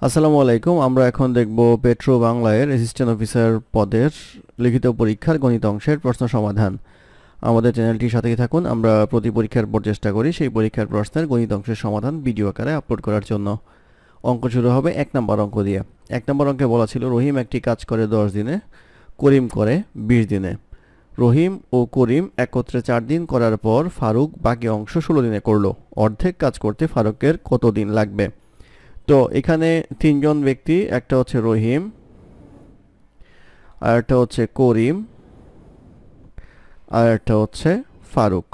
আসসালামু আলাইকুম। আমরা এখন দেখব পেট্রো বাংলার অ্যাসিস্ট্যান্ট অফিসার পদের লিখিত পরীক্ষার গণিত অংশের প্রশ্ন সমাধান। আমাদের চ্যানেলটির সাথেই থাকুন। আমরা প্রতি পরীক্ষার পর চেষ্টা করি সেই পরীক্ষার প্রশ্নের গণিত অংশের সমাধান ভিডিও আকারে আপলোড করার জন্য। অঙ্ক শুরু হবে 1 নম্বর অঙ্ক দিয়ে। 1 নম্বর অঙ্কে বলা ছিল রহিম একটি কাজ করে 10 দিনে, করিম করে 20 দিনে। রহিম ও করিম একত্রে 4 দিন করার পর ফারুক বাকি অংশ 16 দিনে করলো। অর্ধেক কাজ করতে ফারুকের কত দিন লাগবে? তো এখানে তিনজন ব্যক্তি, একটা হচ্ছে রহিম, আর একটা হচ্ছে করিম, আর একটা হচ্ছে ফারুক।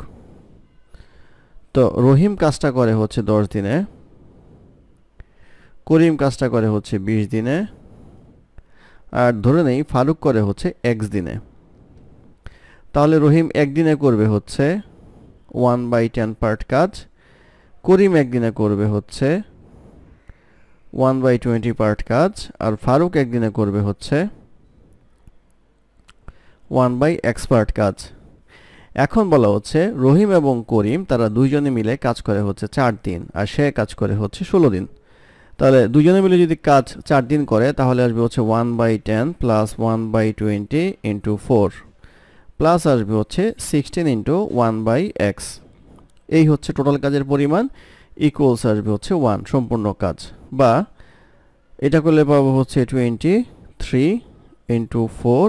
তো রহিম কাজটা করে হচ্ছে 10 দিনে, করিম কাজটা করে হচ্ছে 20 দিনে, আর ধরে নেই ফারুক করে হচ্ছে x দিনে। তাহলে রহিম একদিনে করবে হচ্ছে 1/10 পার্ট কাজ, করিম একদিনে করবে হচ্ছে 1/20 পার্ট কাজ, আর ফারুক একদিনে করবে হচ্ছে 1/x পার্ট কাজ। এখন বলা হচ্ছে রহিম এবং করিম তারা দুইজনে মিলে কাজ করে হচ্ছে 4 দিন, আর সে কাজ করে হচ্ছে 16 দিন। তাহলে দুইজনে মিলে যদি কাজ 4 দিন করে তাহলে আসবে হচ্ছে 1/10 প্লাস 1/20 ইন্টু 4 প্লাস আসবে হচ্ছে 16 ইন্টু 1/x। এই হচ্ছে টোটাল কাজের পরিমাণ, ইকুয়ালস আসবে হচ্ছে 1 সম্পূর্ণ কাজ। বা এটা করলে পাবো হচ্ছে 23 ইন্টু 4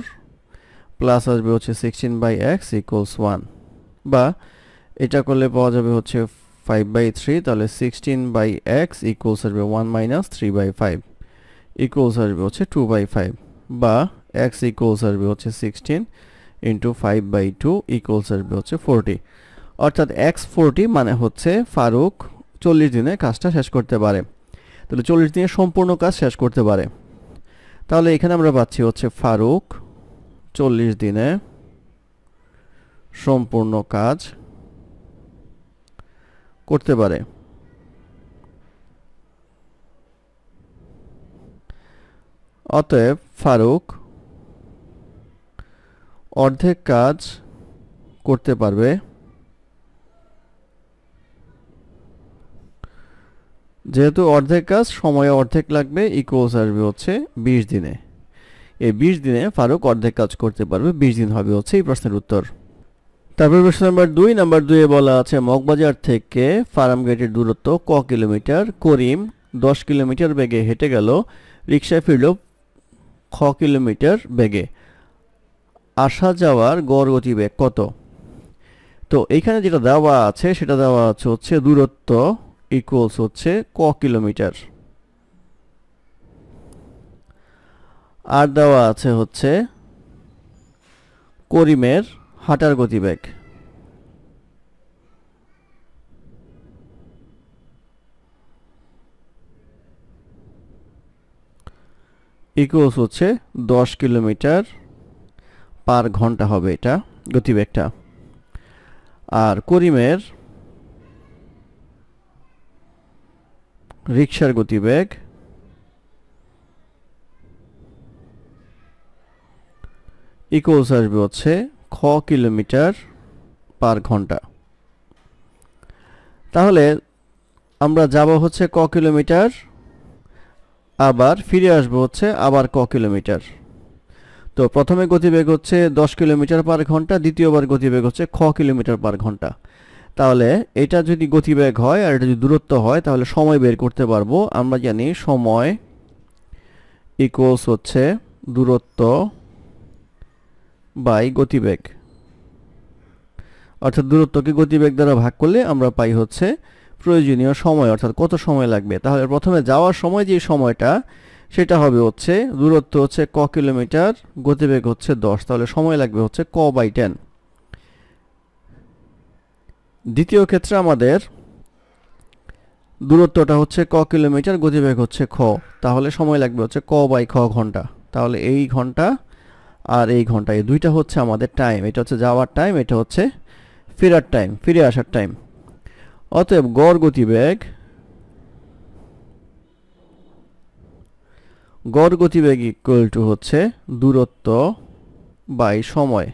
প্লাস আসবে হচ্ছে 16/x ইকুয়ালস 1। বা এটা করলে পাওয়া যাবে হচ্ছে 5/3, তাহলে 16/x ইকুয়ালস আসবে 1 মাইনাস 3/5 ইকুয়ালস আসবে হচ্ছে 2/5। বা x ইকুয়ালস আসবে হচ্ছে 16 ইন্টু 5/2 ইকুয়ালস আসবে হচ্ছে 40। অর্থাৎ x 40 মানে হচ্ছে ফারুক 40 দিনে কাজটা শেষ করতে পারে। তাহলে 40 দিনে সম্পূর্ণ কাজ শেষ করতে পারে। তাহলে এখানে আমরা পাচ্ছি হচ্ছে ফারুক 40 দিনে সম্পূর্ণ কাজ করতে পারে। অতএব ফারুক অর্ধেক কাজ করতে পারবে যেহেতু অর্ধেক কাজ সময়ে অর্ধেক লাগবে, ইকুয়ালস আসবে হচ্ছে 20 দিনে। এই 20 দিনে ফারুক অর্ধেক কাজ করতে পারবে, 20 দিন হবে হচ্ছে এই প্রশ্নের উত্তর। তারপর প্রশ্ন নাম্বার 2। নাম্বার 2 এ বলা আছে মগবাজার থেকে ফার্মগেটের দূরত্ব ক কিলোমিটার। করিম 10 কিলোমিটার বেগে হেঁটে গেল, রিকশায় ফিরল খ কিলোমিটার বেগে। আসা যাওয়ার গড় গতিবেগ কত? তো এইখানে যেটা দেওয়া আছে সেটা দেওয়া আছে হচ্ছে দূরত্ব ইকুয়ালস হচ্ছে ক কিলোমিটার, আর দেওয়া আছে হচ্ছে করিমের হাঁটার গতিবেগ। ইকুয়ালস হচ্ছে 10 কিলোমিটার পার ঘন্টা হবে এটা গতিবেগটা। আর করিমের রিকশার গতিবেগ ইকুয়ালস আসবে হচ্ছে খ কিলোমিটার পার ঘন্টা। তাহলে আমরা যাব হচ্ছে ক কিলোমিটার, আবার ফিরে আসবো হচ্ছে আবার ক কিলোমিটার। তো প্রথমে গতিবেগ হচ্ছে 10 কিলোমিটার পার ঘন্টা, দ্বিতীয়বার গতিবেগ হচ্ছে খ কিলোমিটার পার ঘন্টা। তাহলে এটা যদি গতিবেগ হয় আর এটা যদি দূরত্ব হয় তাহলে সময় বের করতে পারবো। আমরা জানি সময় ইকুয়ালস হচ্ছে দূরত্ব বাই গতিবেগ। অর্থাৎ দূরত্বকে গতিবেগ দ্বারা ভাগ করলে আমরা পাই হচ্ছে প্রয়োজনীয় সময়, অর্থাৎ কত সময় লাগবে। তাহলে প্রথমে যাওয়ার সময় যে সময়টা সেটা হবে হচ্ছে দূরত্ব হচ্ছে ক কিলোমিটার, গতিবেগ হচ্ছে 10, তাহলে সময় লাগবে হচ্ছে ক/10। দ্বিতীয় ক্ষেত্রে আমাদের দূরত্বটা হচ্ছে ক কিলোমিটার, গতিবেগ হচ্ছে খ, তাহলে সময় লাগবে হচ্ছে ক/খ ঘন্টা। তাহলে এই ঘন্টা আর এই ঘন্টা, এই দুইটা হচ্ছে আমাদের টাইম। এটা হচ্ছে যাওয়ার টাইম, এটা হচ্ছে ফেরার টাইম, ফিরে আসার টাইম। অতএব গড় গতিবেগ ইকুয়াল টু হচ্ছে দূরত্ব বাই সময়।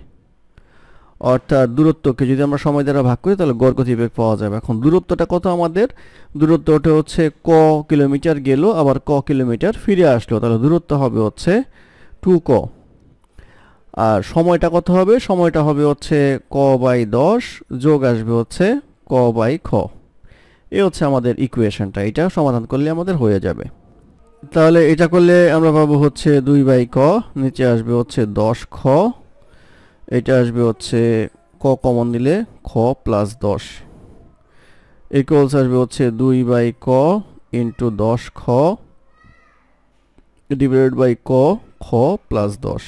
অর্থাৎ দূরত্বকে যদি আমরা সময় দ্বারা ভাগ করি তাহলে গড় গতিবেগ পাওয়া যাবে। এখন দূরত্বটা কত আমাদের? দূরত্বটা হচ্ছে ক কিলোমিটার গেল আবার ক কিলোমিটার ফিরে আসলো, তাহলে দূরত্ব হবে হচ্ছে 2ক। আর সময়টা কত হবে? সময়টা হবে হচ্ছে ক/10 যোগ আসবে হচ্ছে ক/খ। এই হচ্ছে আমাদের ইকুয়েশনটা, এটা সমাধান করলে আমাদের হয়ে যাবে। তাহলে এটা করলে আমরা পাবো হচ্ছে 2/ক, নিচে আসবে হচ্ছে 10খ, এটা আসবে হচ্ছে ক কমন দিলে খ প্লাস 10 ইকুয়ালস আসবে হচ্ছে 2/ক ইন্টু 10খ ডিভাইডেড বাই ক, খ প্লাস 10।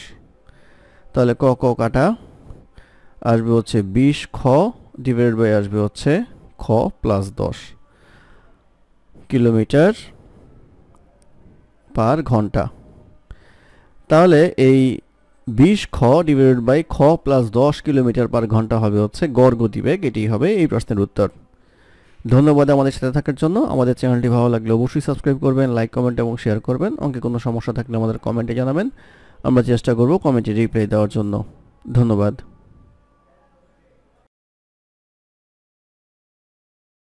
তাহলে ক ক কাটা আসবে হচ্ছে 20খ ডিভাইডেড বাই আসবে হচ্ছে খ প্লাস 10 কিলোমিটার পার ঘন্টা। তাহলে এই 20খ ডিভাইডেড বাই খ প্লাস 10 কিলোমিটার পার ঘন্টা হবে হচ্ছে গড় গতিবেগ। এটি হবে এই প্রশ্নের উত্তর। ধন্যবাদ আমাদের সাথে থাকার জন্য। আমাদের চ্যানেলটি ভালো লাগলে অবশ্যই সাবস্ক্রাইব করবেন, লাইক, কমেন্ট এবং শেয়ার করবেন। অঙ্কে কোনো সমস্যা থাকলে আমাদের কমেন্টে জানাবেন, আমরা চেষ্টা করব কমেন্টে রিপ্লাই দেওয়ার জন্য। ধন্যবাদ।